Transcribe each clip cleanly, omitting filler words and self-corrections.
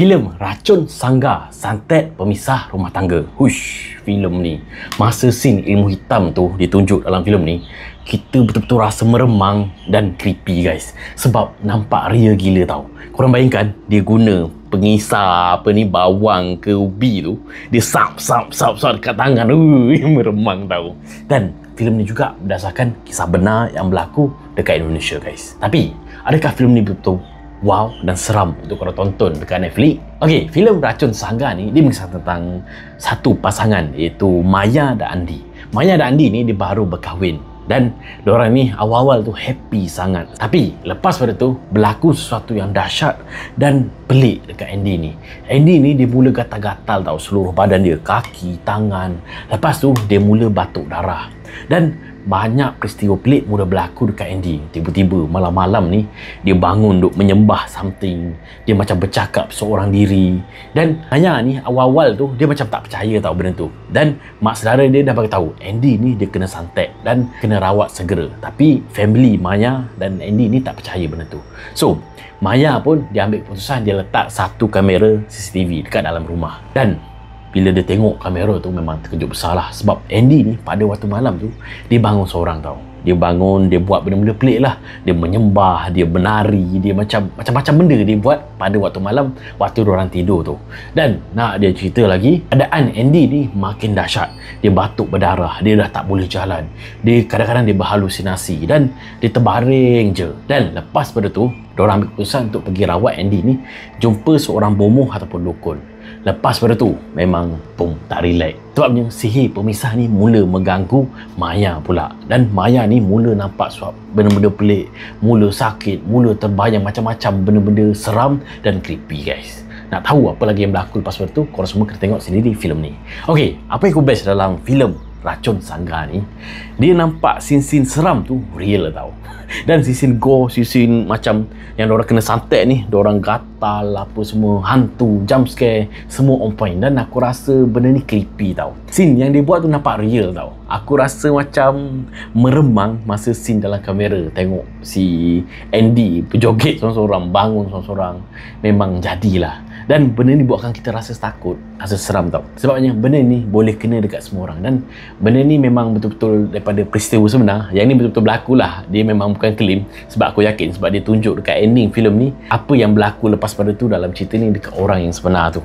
Filem Racun Sangga, santet pemisah rumah tangga. Hush, filem ni, masa scene ilmu hitam tu ditunjuk dalam filem ni, kita betul-betul rasa meremang dan creepy guys. Sebab nampak real gila tau. Korang bayangkan, dia guna pengisar bawang ke ubi tu, dia sap dekat tangan. Meremang tau. Dan filem ni juga berdasarkan kisah benar yang berlaku dekat Indonesia guys. Tapi, adakah filem ni betul-betul wow dan seram untuk korang tonton dekat Netflix? Okey, filem Racun Sangga ni dia mengisahkan tentang satu pasangan, iaitu Maya dan Andi. Maya dan Andi ni dia baru berkahwin dan diorang ni awal-awal tu happy sangat. Tapi lepas pada tu berlaku sesuatu yang dahsyat dan pelik dekat Andy ni. Andy ni dia mula gatal-gatal tau seluruh badan dia, kaki, tangan. Lepas tu dia mula batuk darah. Dan banyak peristiwa pelik mula berlaku dekat Andy. Tiba-tiba malam-malam ni dia bangun duk menyembah something. Dia macam bercakap seorang diri. Dan Maya ni awal-awal tu dia macam tak percaya tau benda tu. Dan mak saudara dia dah bagi tahu Andy ni dia kena santet dan kena rawat segera. Tapi family Maya dan Andy ni tak percaya benda tu. So Maya pun dia ambil keputusan, dia letak satu kamera CCTV dekat dalam rumah. Dan bila dia tengok kamera tu memang terkejut besar lah. Sebab Andy ni pada waktu malam tu dia bangun seorang tau. Dia bangun, dia buat benda-benda pelik lah. Dia menyembah, dia menari, dia macam-macam benda dia buat pada waktu malam, waktu diorang tidur tu. Dan nak dia cerita lagi, keadaan Andy ni makin dahsyat. Dia batuk berdarah, dia dah tak boleh jalan. Dia kadang-kadang dia berhalusinasi dan dia terbaring je. Dan lepas pada tu, diorang ambil keputusan untuk pergi rawat Andy ni, jumpa seorang bomoh ataupun dukun. Lepas pada tu memang tak relax. Sebabnya sihir pemisah ni mula mengganggu Maya pula. Dan Maya ni mula nampak suap benda-benda pelik, mula sakit, mula terbayang macam-macam benda-benda seram dan creepy guys. Nak tahu apa lagi yang berlaku lepas pada tu, korang semua kena tengok sendiri filem ni. Okey, apa yang aku best dalam filem Racun Sangga ni, dia nampak scene-scene seram tu real tau. Dan scene gore, scene macam yang diorang kena santet ni, diorang gatal apa semua, hantu, jump scare, semua on point. Dan aku rasa benda ni creepy tau. Scene yang dia buat tu nampak real tau. Aku rasa macam meremang masa scene dalam kamera tengok si Andy berjoget seorang-seorang, bangun seorang-seorang. Memang jadilah. Dan benda ni buatkan kita rasa takut, rasa seram tau. Sebabnya benda ni boleh kena dekat semua orang. Dan benda ni memang betul-betul daripada peristiwa sebenar. Yang ni betul-betul berlaku lah. Dia memang bukan claim. Sebab aku yakin, sebab dia tunjuk dekat ending filem ni apa yang berlaku lepas pada tu dalam cerita ni dekat orang yang sebenar tu.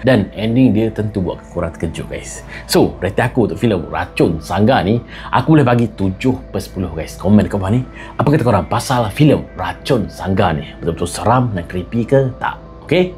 Dan ending dia tentu buat korang terkejut guys. So, rating aku untuk filem Racun Sangga ni, aku boleh bagi 7/10 guys. Komen dekat bawah ni, apa kata korang pasal filem Racun Sangga ni? Betul-betul seram dan creepy ke tak? Okay?